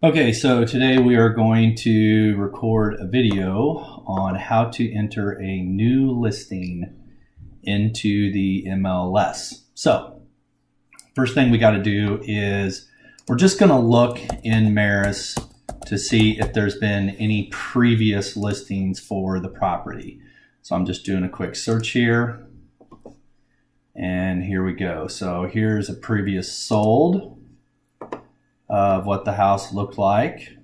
Okay, so today we are going to record a video on how to enter a new listing into the MLS. So, first thing we got to do is we're just going to look in MARIS to see if there's been any previous listings for the property. So I'm just doing a quick search here, and here we go. So here's a previous sold of what the house looked like,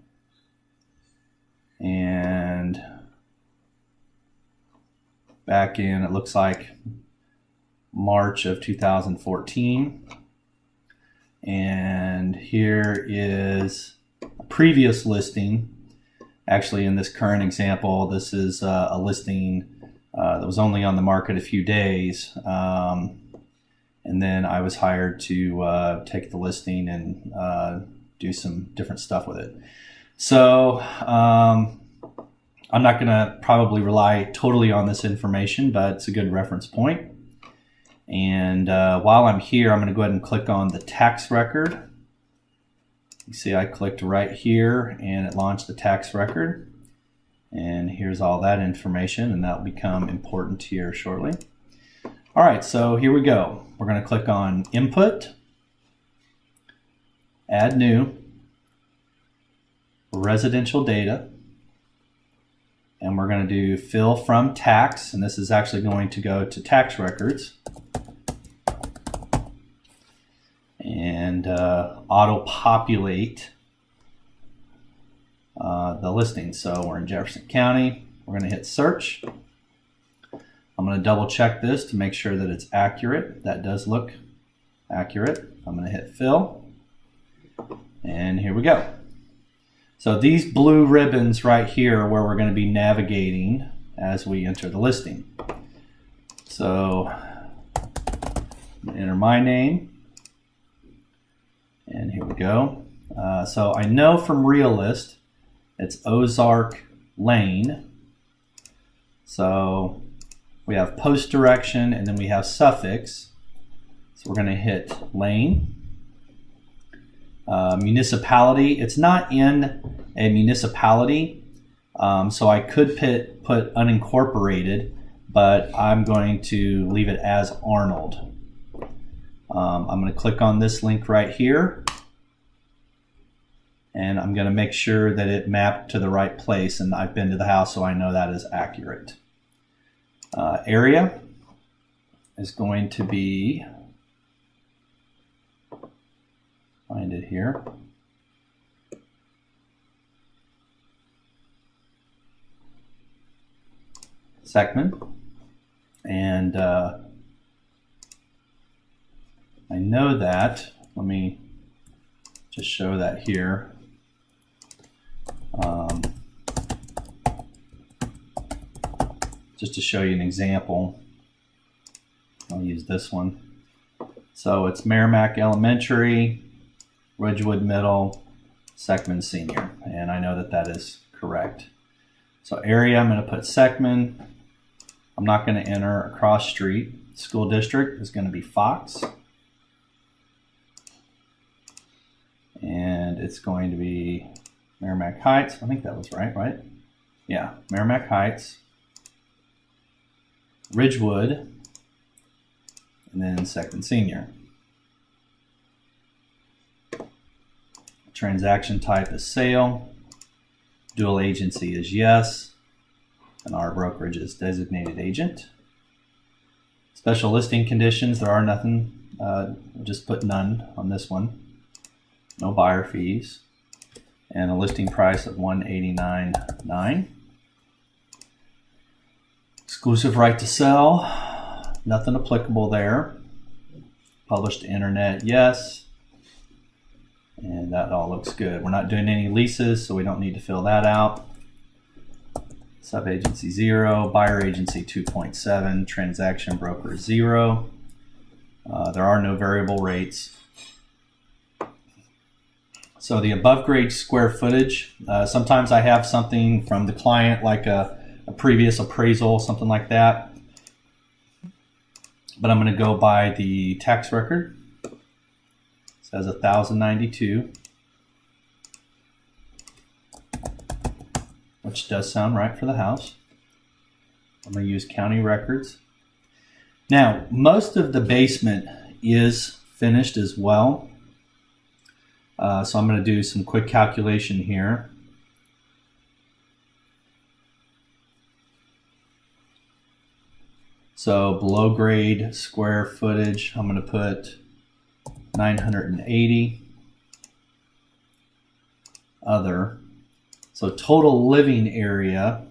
and back in, it looks like March of 2014. And here is a previous listing. Actually, in this current example, this is a listing that was only on the market a few days, and then I was hired to take the listing and do some different stuff with it. So I'm not going to probably rely totally on this information, but it's a good reference point. And while I'm here, I'm going to go ahead and click on the tax record. You see I clicked right here and it launched the tax record. And here's all that information, and that will become important here shortly. All right, so here we go. We're going to click on Input, Add New, Residential Data, and we're going to do Fill from Tax, and this is actually going to go to tax records, and auto-populate the listing. So we're in Jefferson County. We're going to hit Search. I'm going to double check this to make sure that it's accurate. That does look accurate. I'm going to hit Fill, and here we go. So these blue ribbons right here are where we're going to be navigating as we enter the listing. So I'm going to enter my name, and here we go. So I know from Realist it's Ozark Lane. So we have post direction, and then we have suffix. So we're going to hit Lane. Municipality, it's not in a municipality, so I could put unincorporated, but I'm going to leave it as Arnold. I'm going to click on this link right here, and I'm going to make sure that it mapped to the right place, and I've been to the house, so I know that is accurate. Area is going to be, find it here, Seckman, and I know that. Let me just show that here. Just to show you an example, I'll use this one. So it's Merrimack Elementary, Ridgewood Middle, Seckman Senior, and I know that that is correct. So area, I'm going to put Seckman. I'm not going to enter across street. School district is going to be Fox, and it's going to be Merrimack Heights. I think that was right? Yeah, Merrimack Heights, Ridgewood, and then Seckman Senior. Transaction type is sale. Dual agency is yes. And our brokerage is designated agent. Special listing conditions, there are nothing. Just put none on this one. No buyer fees. And a listing price of $189.9. Exclusive right to sell. Nothing applicable there. Published to internet, yes. And that all looks good. We're not doing any leases, so we don't need to fill that out. Sub-agency 0, buyer agency 2.7, transaction broker 0. There are no variable rates. So the above grade square footage, sometimes I have something from the client like a previous appraisal, something like that. But I'm going to go by the tax record. It says 1,092. which does sound right for the house. I'm going to use county records. Now, most of the basement is finished as well. So I'm going to do some quick calculation here. So below grade square footage, I'm going to put 980. Other. So total living area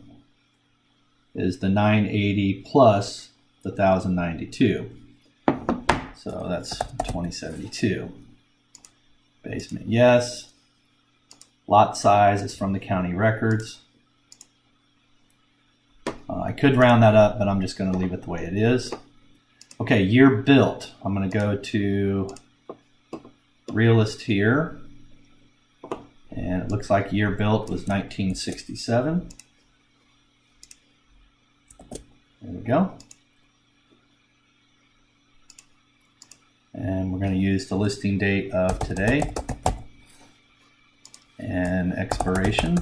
is the 980 plus the 1092. So that's 2072. Basement, yes. Lot size is from the county records. I could round that up, but I'm just going to leave it the way it is. Okay, year built. I'm going to go to realist here. And it looks like year built was 1967. There we go. And we're going to use the listing date of today and expiration.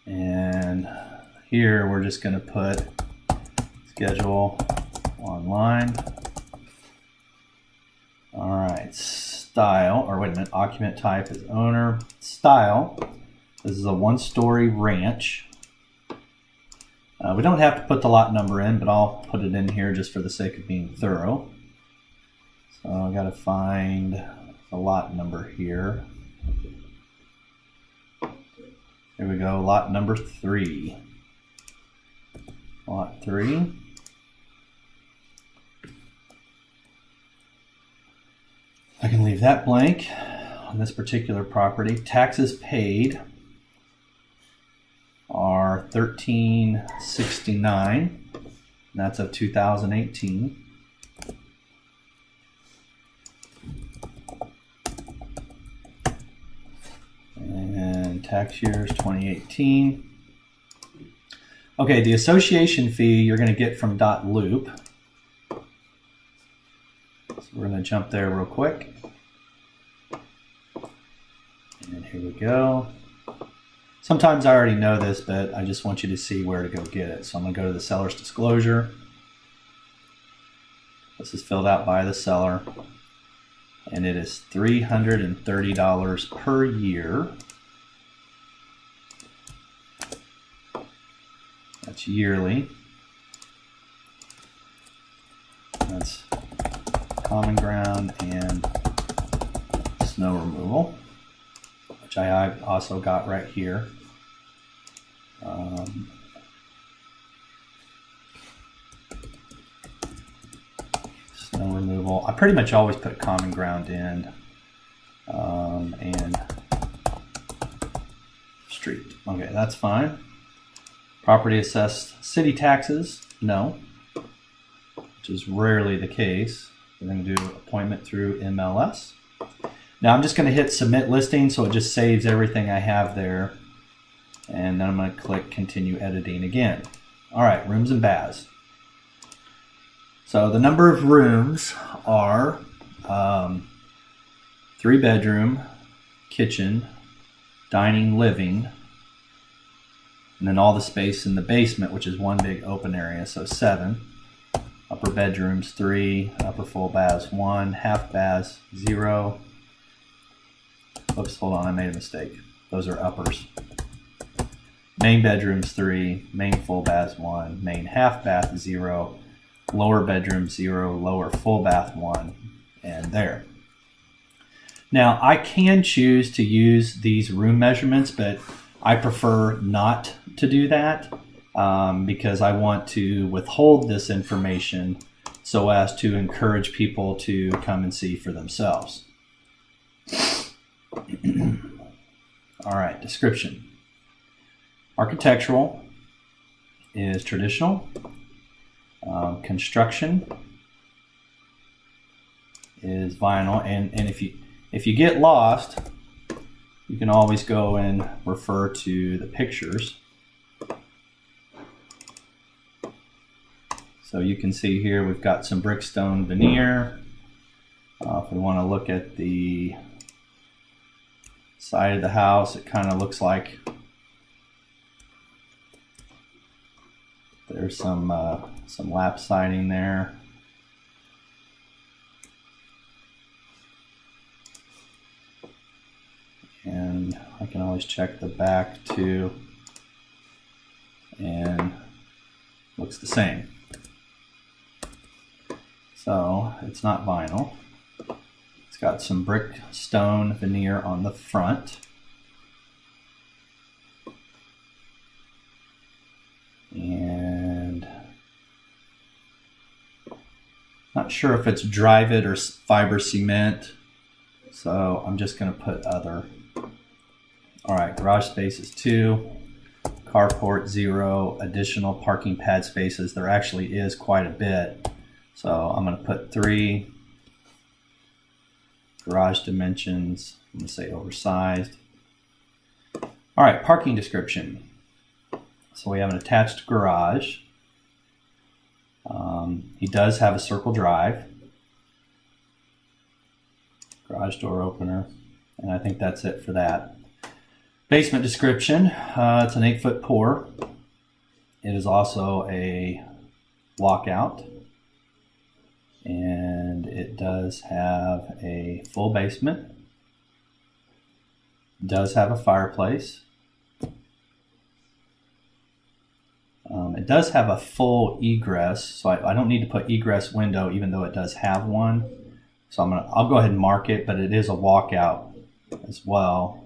And here we're just going to put schedule online. All right, style, or wait a minute, occupant type is owner. Style, this is a one-story ranch. We don't have to put the lot number in, but I'll put it in here just for the sake of being thorough. So I got to find the lot number here. Here we go, lot number 3. Lot 3. I can leave that blank on this particular property. Taxes paid are $1369, and that's of 2018. And tax years 2018. Okay, the association fee you're going to get from .loop. So we're going to jump there real quick. And here we go. Sometimes I already know this, but I just want you to see where to go get it. So I'm going to go to the seller's disclosure. This is filled out by the seller. And it is $330 per year. That's yearly. That's common ground and snow removal, which I also got right here. Snow removal. I pretty much always put common ground in, and street. Okay, that's fine. Property assessed city taxes, no, which is rarely the case. We're going to do appointment through MLS. Now I'm just going to hit submit listing, so it just saves everything I have there. And then I'm going to click continue editing again. All right, rooms and baths. So the number of rooms are 3-bedroom, kitchen, dining, living, and then all the space in the basement, which is one big open area, so 7. Upper bedrooms 3, upper full baths 1, half baths 0. Oops, hold on, I made a mistake. Those are uppers. Main bedrooms 3, main full baths 1, main half bath 0, lower bedroom 0, lower full bath 1, and there. Now I can choose to use these room measurements, but I prefer not to do that because I want to withhold this information so as to encourage people to come and see for themselves. All right, description. Architectural is traditional. Construction is vinyl, and if you get lost, you can always go and refer to the pictures. So you can see here we've got some brickstone veneer. If we want to look at the side of the house, it kind of looks like there's some lap siding there. And I can always check the back too, and looks the same. So it's not vinyl. It's got some brick stone veneer on the front. And not sure if it's Dryvit or fiber cement, so I'm just going to put other. All right, garage space is 2, carport 0, additional parking pad spaces. There actually is quite a bit, so I'm going to put 3. Garage dimensions, I'm going to say oversized. All right, parking description. So we have an attached garage. He does have a circle drive, garage door opener, and I think that's it for that. Basement description, it's an 8-foot pour. It is also a walkout, and it does have a full basement. It does have a fireplace. It does have a full egress, so I don't need to put egress window, even though it does have one. So I'll go ahead and mark it, but it is a walkout as well.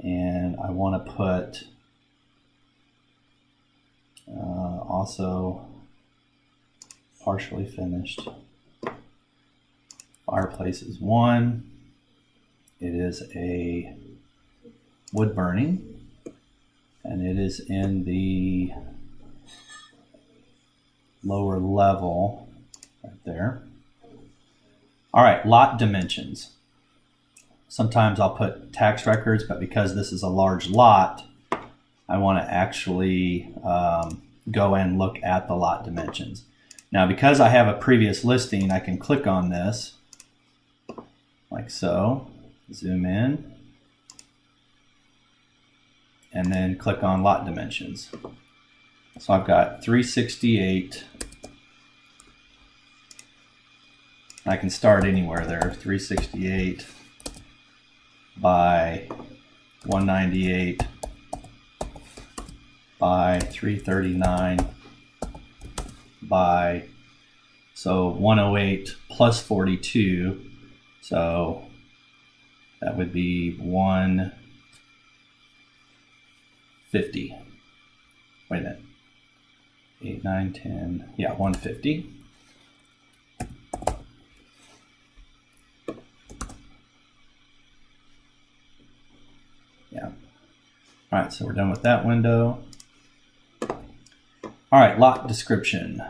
And I want to put also partially finished. Fireplace is 1. It is a wood burning, and it is in the lower level right there. All right, lot dimensions. Sometimes I'll put tax records, but because this is a large lot, I want to actually go and look at the lot dimensions. Now, because I have a previous listing, I can click on this like so, zoom in, and then click on lot dimensions. So I've got 368. I can start anywhere there, 368 by 198 by 339 by, so 108 plus 42, so that would be 150. Wait a minute. 8, 9, 10, yeah, 150. Yeah. All right, so we're done with that window. All right, lot description.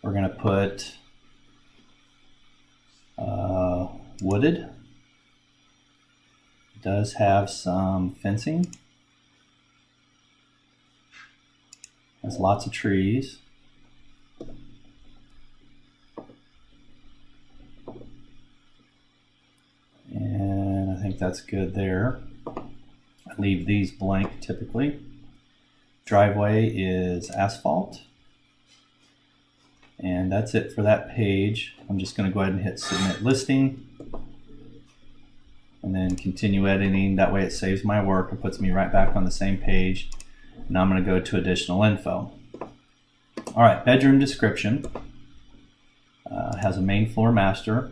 We're going to put wooded. It does have some fencing. Has lots of trees. And I think that's good there. I leave these blank typically. Driveway is asphalt. And that's it for that page. I'm just going to go ahead and hit submit listing. And then continue editing. That way it saves my work and puts me right back on the same page. Now I'm going to go to additional info. All right, bedroom description. Has a main floor master.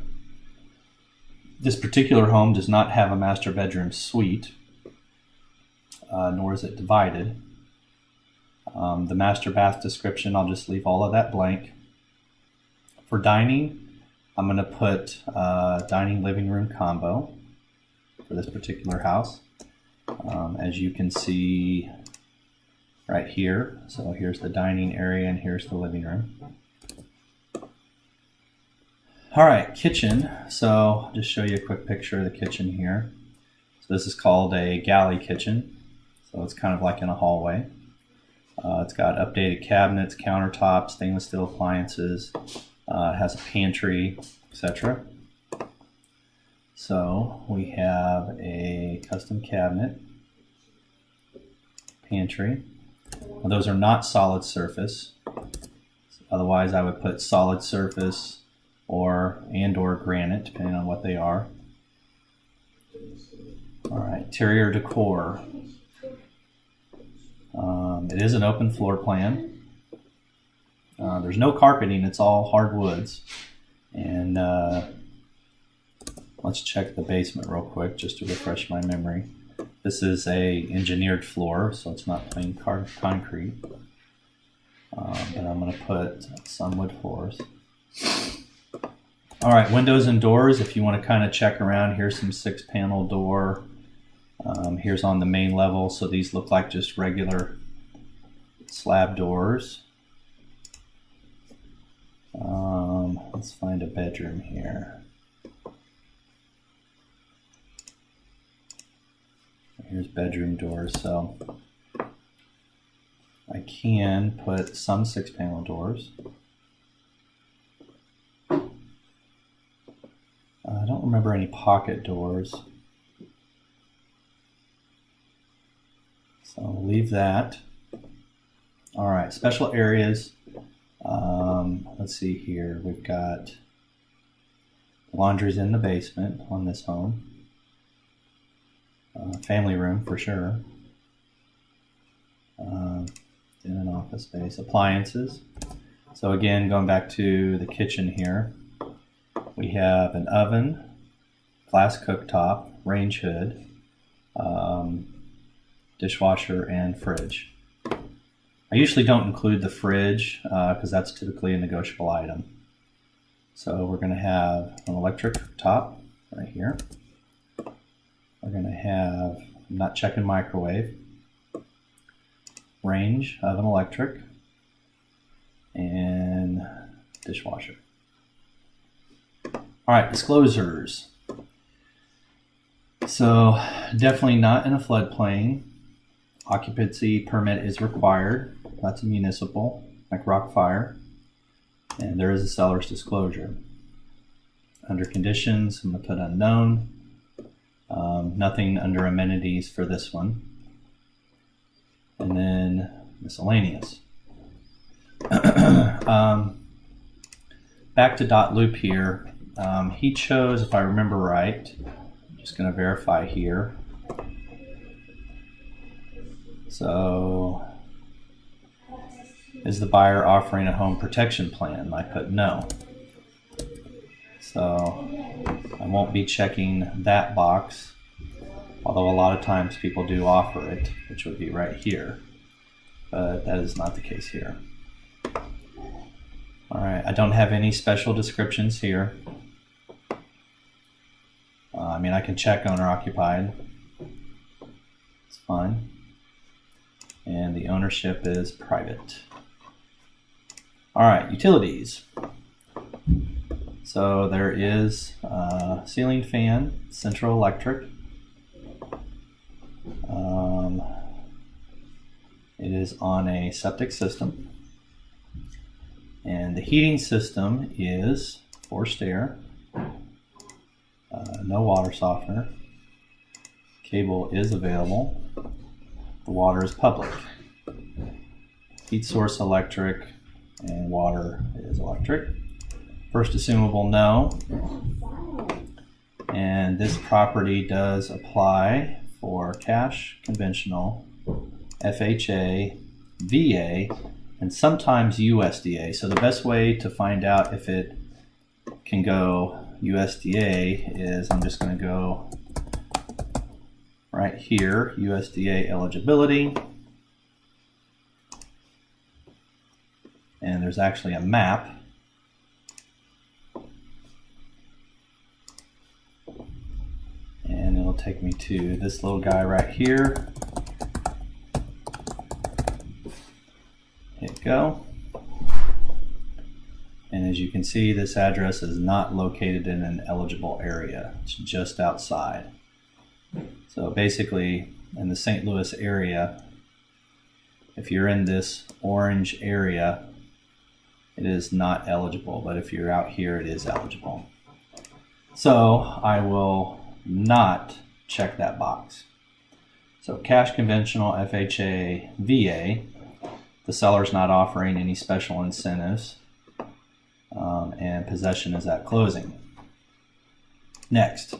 This particular home does not have a master bedroom suite, nor is it divided. The master bath description, I'll just leave all of that blank. For dining, I'm going to put dining living room combo for this particular house. As you can see right here, so here's the dining area and here's the living room. All right, kitchen. So I'll just show you a quick picture of the kitchen here. So this is called a galley kitchen. So it's kind of like in a hallway. It's got updated cabinets, countertops, stainless steel appliances. It has a pantry, etc. So we have a custom cabinet, pantry. Well, those are not solid surface. Otherwise I would put solid surface or granite, depending on what they are. All right, interior decor. It is an open floor plan. There's no carpeting, it's all hardwoods. And let's check the basement real quick just to refresh my memory. This is a engineered floor, so it's not plain concrete. But I'm going to put some wood floors. All right, windows and doors. If you want to kind of check around, here's some 6-panel door. Here's on the main level, so these look like just regular slab doors. Let's find a bedroom here. Here's bedroom doors, so I can put some 6-panel doors. I don't remember any pocket doors, so I'll leave that. All right, special areas. Let's see here. We've got laundry's in the basement on this home. Family room for sure. In an office space. Appliances. So again, going back to the kitchen here, we have an oven, glass cooktop, range hood, dishwasher, and fridge. I usually don't include the fridge because that's typically a negotiable item. So we're going to have an electric top right here. We're going to have, I'm not checking microwave, range of an electric, and dishwasher. All right, disclosures. So definitely not in a floodplain. Occupancy permit is required. That's a municipal, like rock fire. And there is a seller's disclosure. Under conditions, I'm going to put unknown. Nothing under amenities for this one. And then miscellaneous. Back to dot loop here. He chose, if I remember right, I'm just going to verify here. So, is the buyer offering a home protection plan? I put no. So, I won't be checking that box, although a lot of times people do offer it, which would be right here. But that is not the case here. All right, I don't have any special descriptions here. I mean, I can check owner occupied. It's fine. And the ownership is private. All right, utilities. So there is a ceiling fan, central electric. It is on a septic system. And the heating system is forced air, no water softener. Cable is available. The water is public. Heat source electric, and water is electric. First assumable no. And this property does apply for cash, conventional, FHA, VA, and sometimes USDA. So the best way to find out if it can go USDA is, I'm just going to go right here, USDA eligibility. And there's actually a map. And it'll take me to this little guy right here. Hit go. And as you can see, this address is not located in an eligible area. It's just outside. So basically, in the St. Louis area, if you're in this orange area, it is not eligible. But if you're out here, it is eligible. So I will not check that box. So cash conventional FHA VA, the seller's not offering any special incentives, and possession is at closing. Next,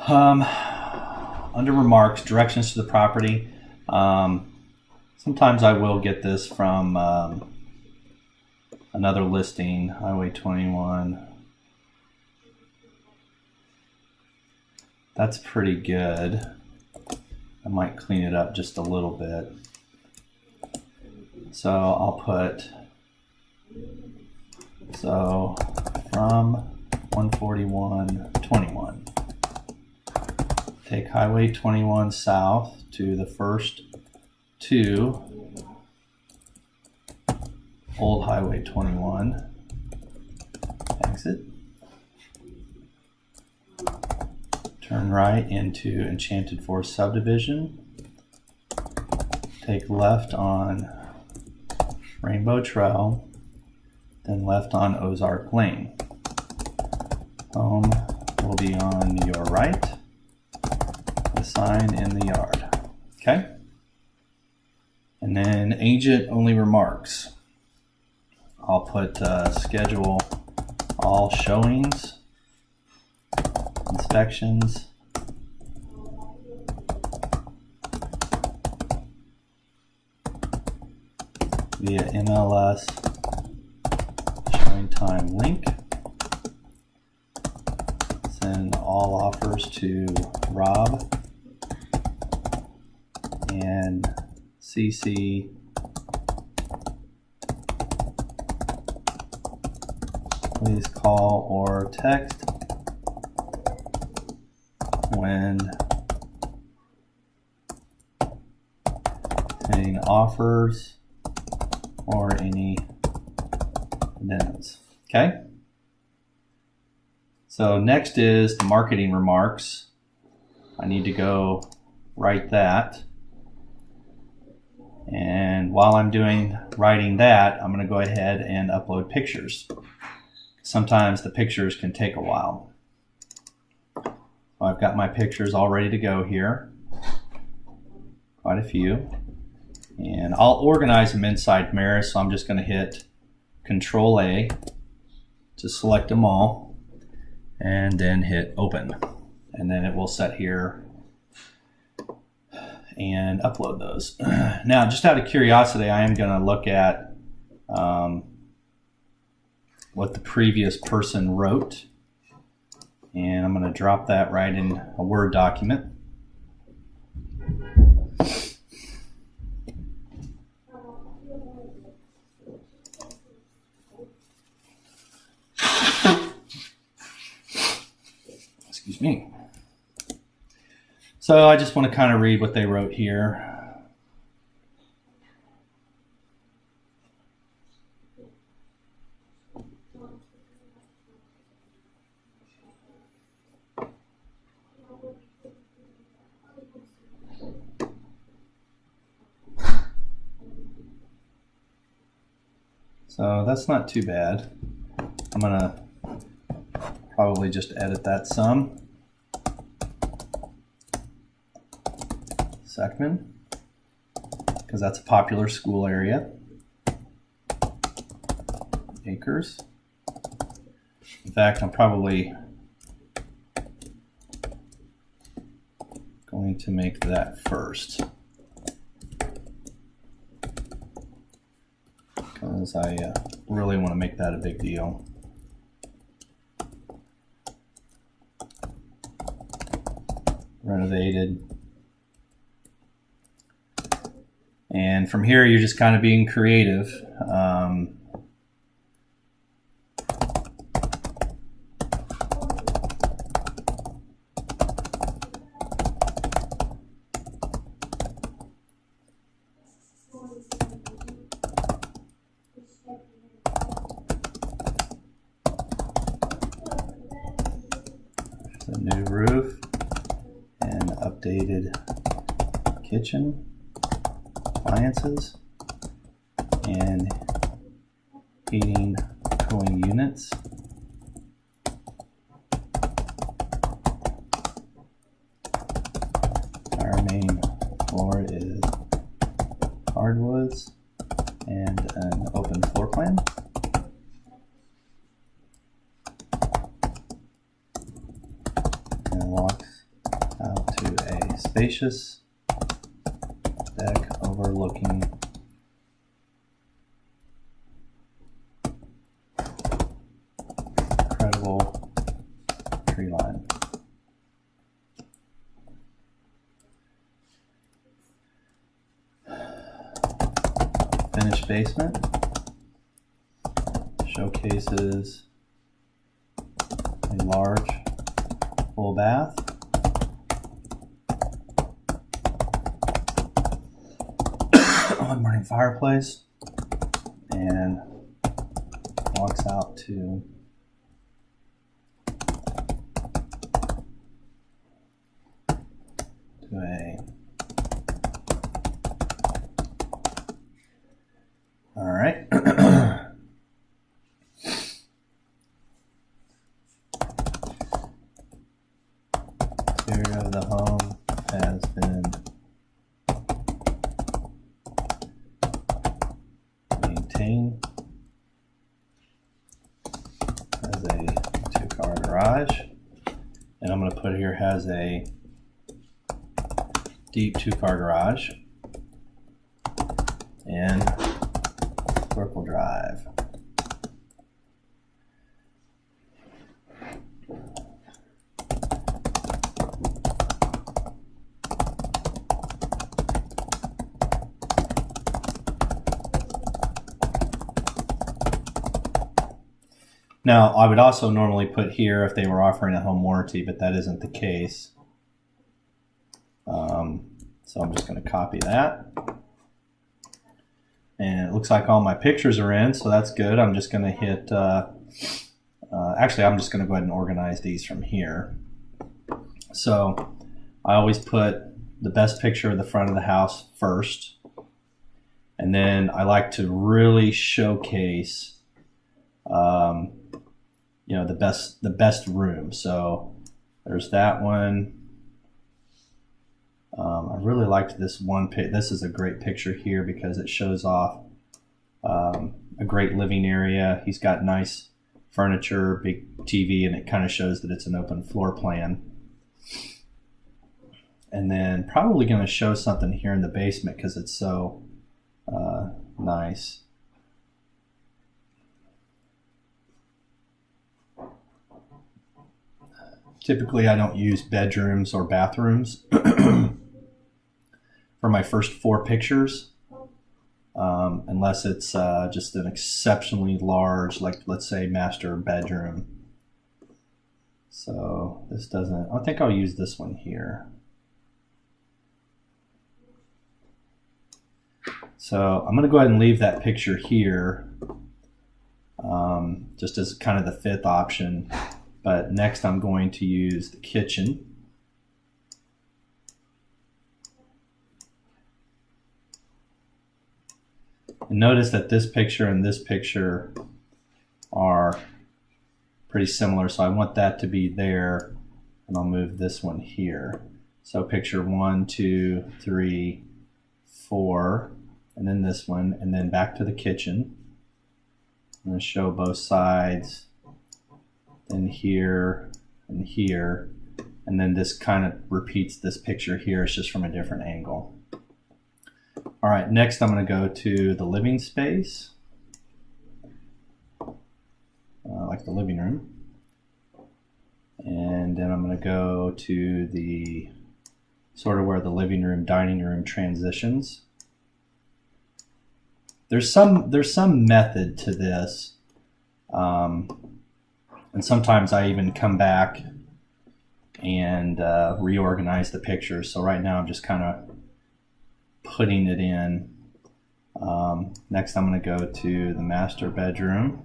under remarks, directions to the property. Sometimes I will get this from another listing, Highway 21. That's pretty good. I might clean it up just a little bit. So I'll put, so from 141.21. Take Highway 21 south to the first two Old Highway 21. Exit. Turn right into Enchanted Forest subdivision. Take left on Rainbow Trail, then left on Ozark Lane. Home will be on your right. The sign in the yard. Okay? And then agent only remarks. I'll put schedule all showings, inspections, via MLS showing time link. Send all offers to Rob and CC please call or text when sending offers or any addendums. Okay? So next is the marketing remarks. I need to go write that. And while I'm writing that, I'm going to go ahead and upload pictures. Sometimes the pictures can take a while. So I've got my pictures all ready to go here. Quite a few. And I'll organize them inside MARIS, so I'm just going to hit Control A to select them all, and then hit Open. And then it will set here and upload those. Now, just out of curiosity, I am going to look at what the previous person wrote. And I'm going to drop that right in a Word document. Excuse me. So I just want to kind of read what they wrote here. So that's not too bad. I'm going to probably just edit that some. Seckman, because that's a popular school area. Acres. In fact, I'm probably going to make that first, because I really want to make that a big deal. Renovated. And from here, you're just kind of being creative. There's a new roof and updated kitchen. Appliances and heating cooling units. hardwoods, and an open floor plan. And walks out to a spacious deck overlooking incredible tree line. Finished basement showcases a large full bath, wood-burning fireplace, and walks out to a all right. Exterior of the home has been maintained as a 2-car garage, and I'm going to put here has a deep 2-car garage and vertical drive. Now, I would also normally put here if they were offering a home warranty, but that isn't the case. So I'm just going to copy that. And it looks like all my pictures are in, so that's good. I'm just going to hit, actually I'm just going to go ahead and organize these from here. So I always put the best picture of the front of the house first. And then I like to really showcase, you know, the best room. So there's that one. I really liked this one. This is a great picture here because it shows off a great living area. He's got nice furniture, big TV, and it kind of shows that it's an open floor plan. And then probably going to show something here in the basement because it's so nice. Typically, I don't use bedrooms or bathrooms for my first 4 pictures, unless it's just an exceptionally large, like let's say master bedroom. So this doesn't, I think I'll use this one here. So I'm going to go ahead and leave that picture here, just as kind of the 5th option. But next I'm going to use the kitchen. And notice that this picture and this picture are pretty similar, so I want that to be there, and I'll move this one here. So picture 1, 2, 3, 4, and then this one, and then back to the kitchen. I'm going to show both sides, then here and here, and then this kind of repeats this picture here. It's just from a different angle. All right, next I'm going to go to the living space, like the living room. And then I'm going to go to the sort of where the living room, dining room transitions. There's some method to this. And sometimes I even come back and reorganize the pictures. So right now I'm just kind of putting it in. Next I'm going to go to the master bedroom.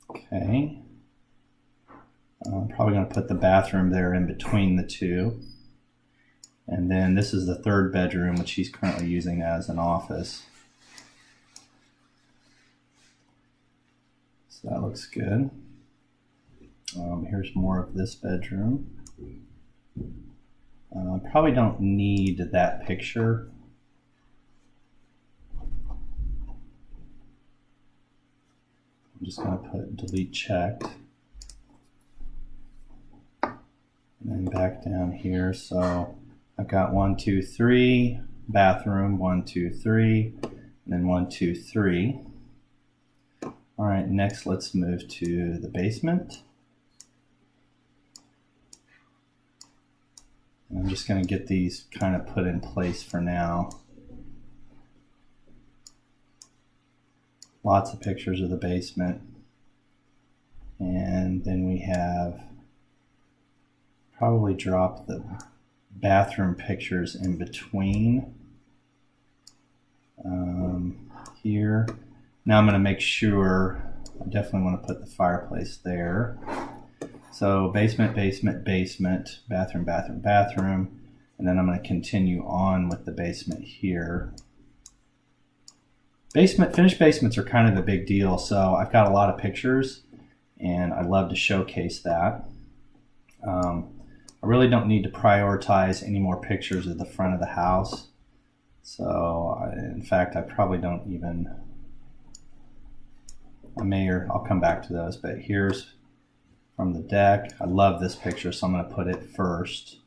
Okay. I'm probably going to put the bathroom there in between the two. And then this is the 3rd bedroom, which he's currently using as an office. So that looks good. Here's more of this bedroom. Probably don't need that picture. I'm just going to put delete checked. And then back down here. So I've got 1, 2, 3, bathroom, 1, 2, 3, and then 1, 2, 3. All right, next let's move to the basement. And I'm just going to get these kind of put in place for now. Lots of pictures of the basement. And then we have probably dropped the bathroom pictures in between here. Now I'm going to make sure, I definitely want to put the fireplace there. So basement, basement, basement, bathroom, bathroom, bathroom, and then I'm going to continue on with the basement here. Finished basements are kind of a big deal, so I've got a lot of pictures and I love to showcase that. I really don't need to prioritize any more pictures of the front of the house. So in fact, I probably don't even, I'll come back to those, but here's from the deck. I love this picture, so I'm going to put it first.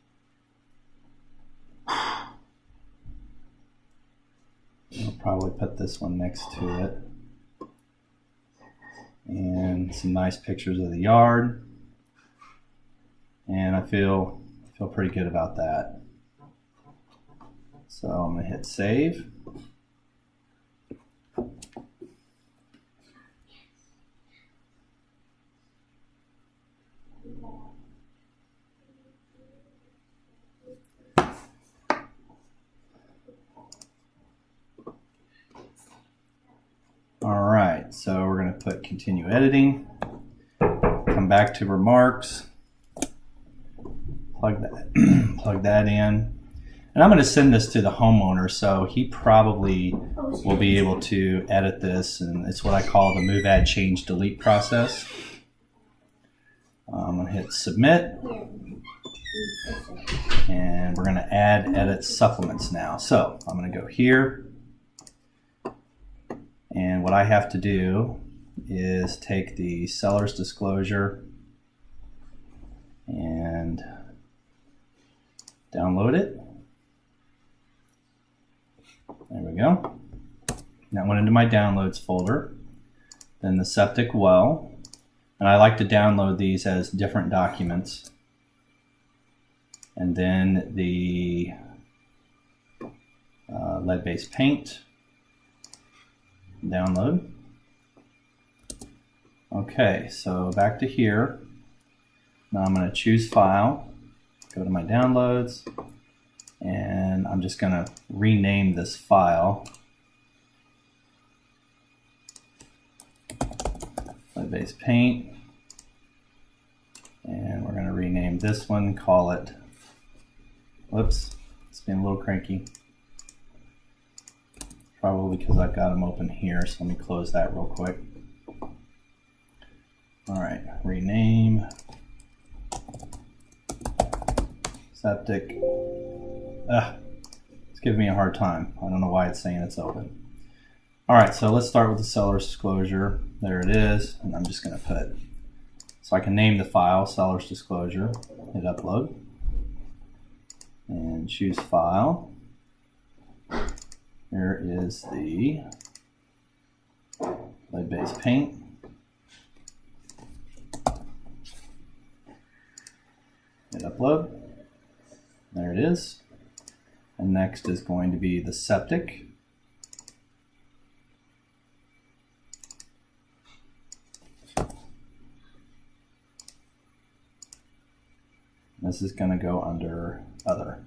I'll probably put this one next to it. And some nice pictures of the yard. And I feel pretty good about that. So I'm going to hit save. All right, so we're going to put continue editing, come back to remarks, plug that in. And I'm going to send this to the homeowner, so he probably will be able to edit this, and it's what I call the move, add, change, delete process. I'm going to hit submit, and we're going to add edit supplements now. So I'm going to go here. And what I have to do is take the seller's disclosure and download it. There we go. That went into my downloads folder. Then the septic well. And I like to download these as different documents. And then the lead-based paint. Download. Okay, so back to here. Now I'm going to choose file, go to my downloads, and I'm just going to rename this file. Lead-based paint. And we're going to rename this one, call it, whoops, it's been a little cranky. Probably because I've got them open here, so let me close that real quick. All right, rename, septic. It's giving me a hard time. I don't know why it's saying it's open. All right, so let's start with the seller's disclosure. There it is, and I'm just going to put, so I can name the file, seller's disclosure, hit upload, and choose file. Here is the lead-based paint. Hit upload. There it is. And next is going to be the septic. This is going to go under other.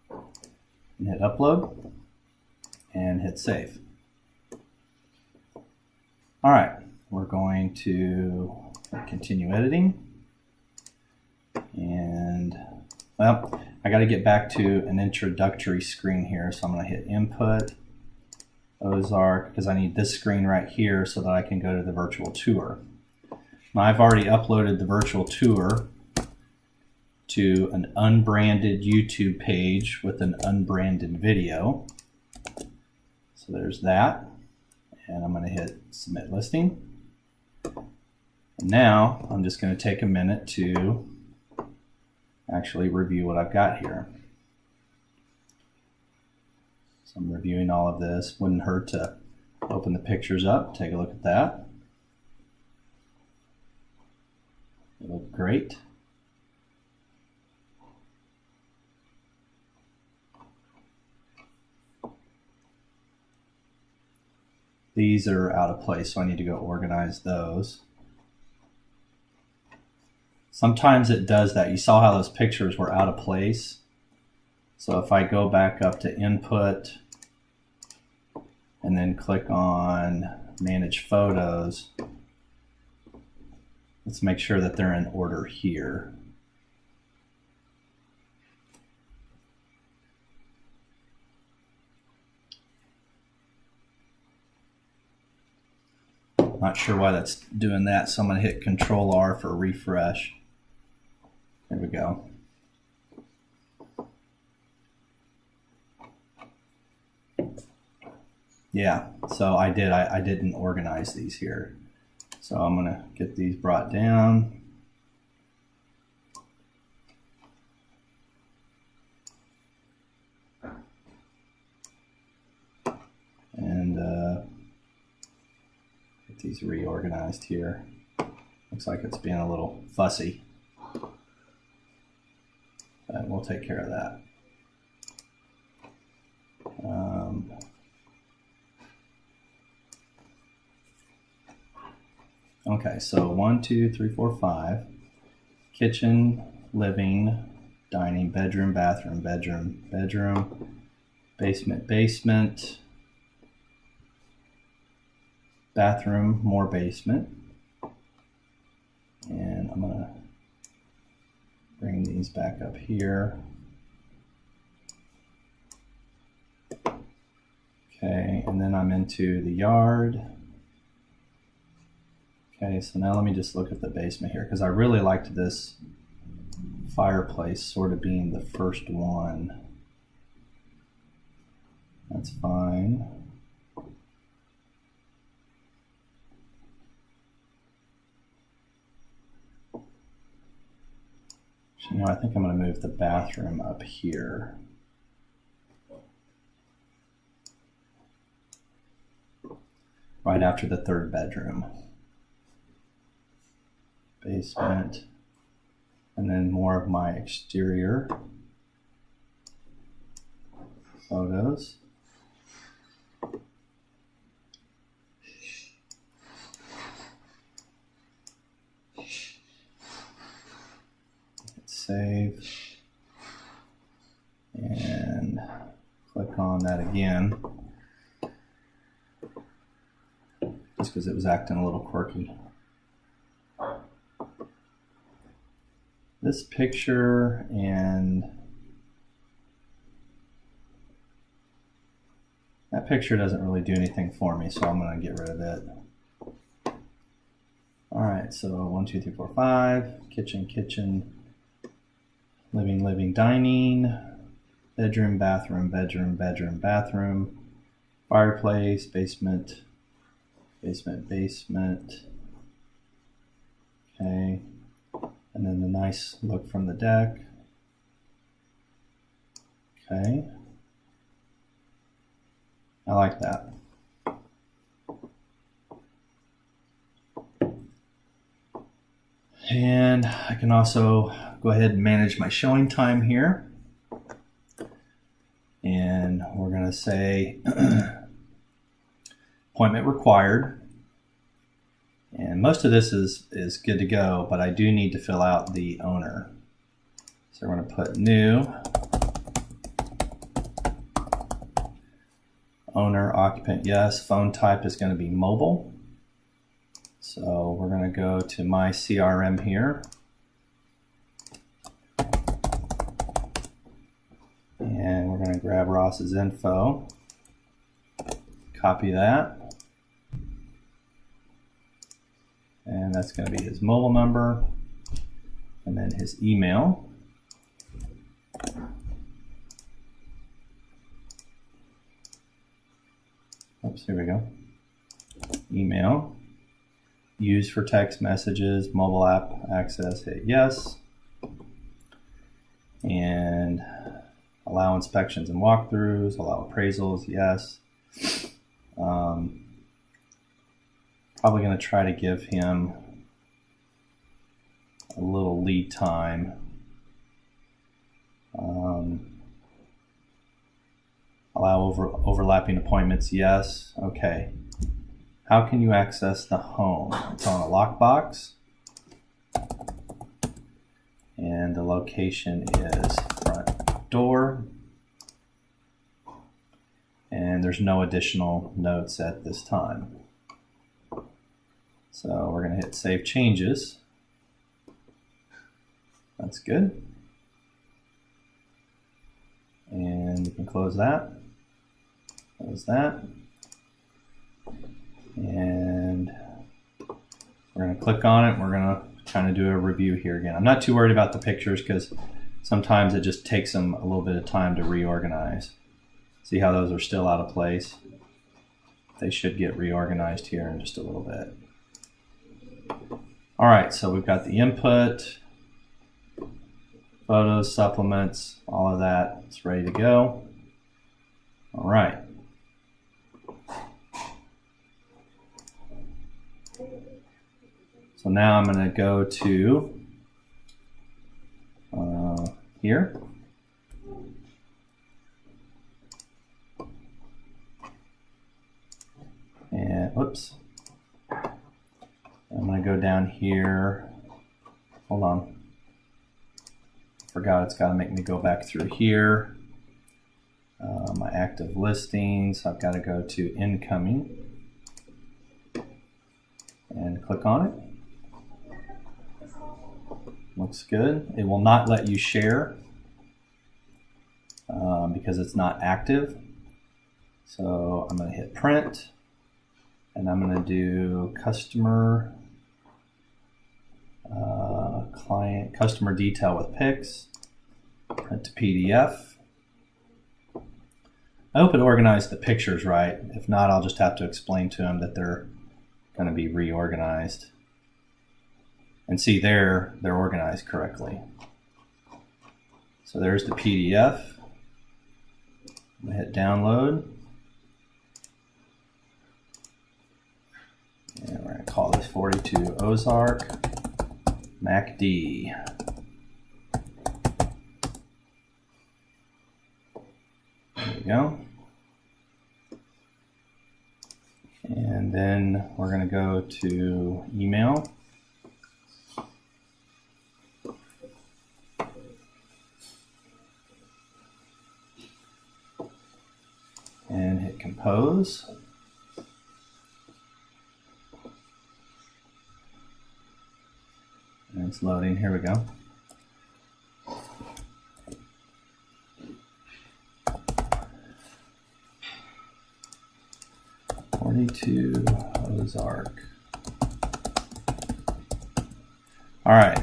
And hit upload. And hit save. All right, we're going to continue editing. And, well, I got to get back to an introductory screen here. So I'm going to hit input, Ozark, because I need this screen right here so that I can go to the virtual tour. Now I've already uploaded the virtual tour to an unbranded YouTube page with an unbranded video. So there's that. And I'm going to hit Submit Listing. And now I'm just going to take a minute to actually review what I've got here. So I'm reviewing all of this. Wouldn't hurt to open the pictures up, take a look at that. They look great. These are out of place, so I need to go organize those. Sometimes it does that. You saw how those pictures were out of place. So if I go back up to Input and then click on Manage Photos, let's make sure that they're in order here. Not sure why that's doing that, so I'm going to hit Control R for refresh. There we go. Yeah, so I didn't organize these here. So I'm going to get these brought down. And get these reorganized here. Looks like it's being a little fussy. But we'll take care of that. Okay, so 1, 2, 3, 4, 5. Kitchen, living, dining, bedroom, bathroom, bedroom, bedroom, basement, basement, bathroom, more basement. And I'm gonna bring these back up here. Okay, and then I'm into the yard. Okay, so now let me just look at the basement here, because I really liked this fireplace sort of being the first one. That's fine. You know, I think I'm going to move the bathroom up here. Right after the third bedroom. Basement. And then more of my exterior photos. Save and click on that again, just because it was acting a little quirky. This picture and that picture doesn't really do anything for me, so I'm going to get rid of it. Alright, so 1, 2, 3, 4, 5, kitchen, kitchen, living, living, dining, bedroom, bathroom, bedroom, bedroom, bathroom, fireplace, basement, basement, basement. Okay, and then the nice look from the deck. Okay, I like that. And I can also go ahead and manage my showing time here. And we're going to say appointment required. And most of this is good to go, but I do need to fill out the owner. So we're going to put new, owner, occupant, yes. Phone type is going to be mobile. So we're going to go to my CRM here. And we're going to grab Ross's info, copy that, and that's going to be his mobile number, and then his email. Oops, here we go. Email. Used for text messages, mobile app access, hit yes. And allow inspections and walkthroughs, allow appraisals, yes. Probably going to try to give him a little lead time. Allow overlapping appointments, yes. Okay. How can you access the home? It's on a lockbox. And the location is front door. And there's no additional notes at this time. So we're going to hit Save Changes. That's good. And you can close that. Close that. And we're going to click on it. We're going to kind of do a review here again. I'm not too worried about the pictures because sometimes it just takes them a little bit of time to reorganize. See how those are still out of place? They should get reorganized here in just a little bit. All right, so we've got the input, photos, supplements, all of that. It's ready to go. All right. So now I'm going to go to here. And whoops. I'm going to go down here. Hold on. Forgot it's got to make me go back through here. My active listings. I've got to go to incoming and click on it. Looks good. It will not let you share because it's not active. So I'm going to hit print and I'm going to do customer client customer detail with pics, print to PDF. I hope it organized the pictures right. If not, I'll just have to explain to them that they're going to be reorganized. And see there, they're organized correctly. So there's the PDF. I'm going to hit download. And we're going to call this 42 Ozark MACD. There we go. And then we're going to go to email. And hit compose. And it's loading. Here we go. Ozark. All right.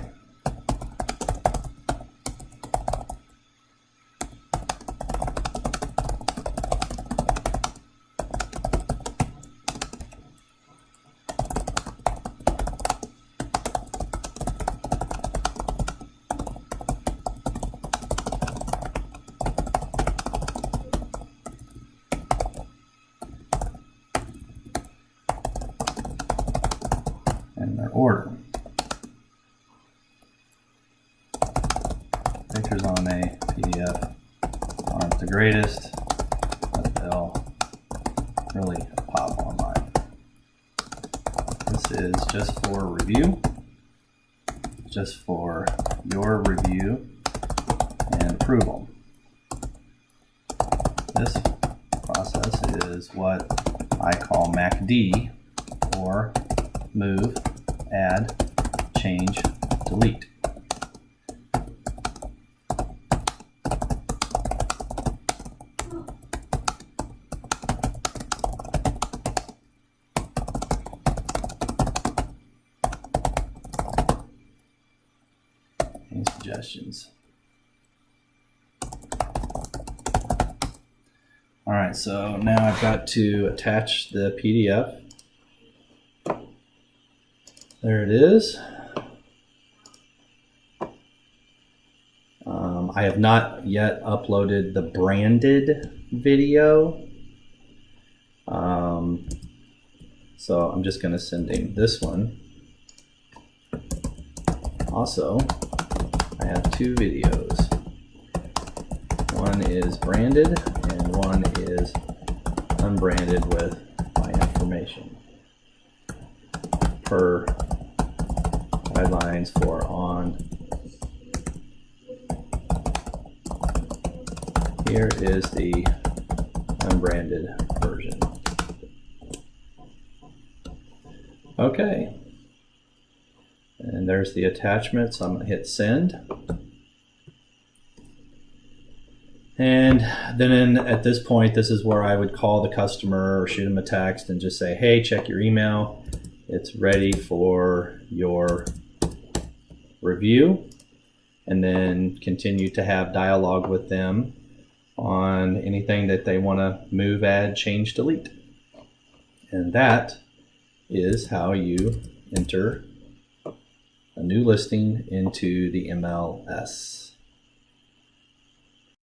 And their order. Pictures on a PDF aren't the greatest, but they'll really pop online. This is just for review, just for your review and approval. This process is what I call MACD, or move, add, change, delete. suggestions. All right, so now I've got to attach the PDF. There it is. I have not yet uploaded the branded video. So I'm just going to send him this one. Also, I have two videos. One is branded and one is unbranded with my information per guidelines for on. Here is the unbranded version. Okay, and there's the attachment, so I'm going to hit send. And then at this point, this is where I would call the customer or shoot them a text and just say, hey, check your email. It's ready for your review. And then continue to have dialogue with them on anything that they want to move, add, change, delete. And that is how you enter a new listing into the MLS.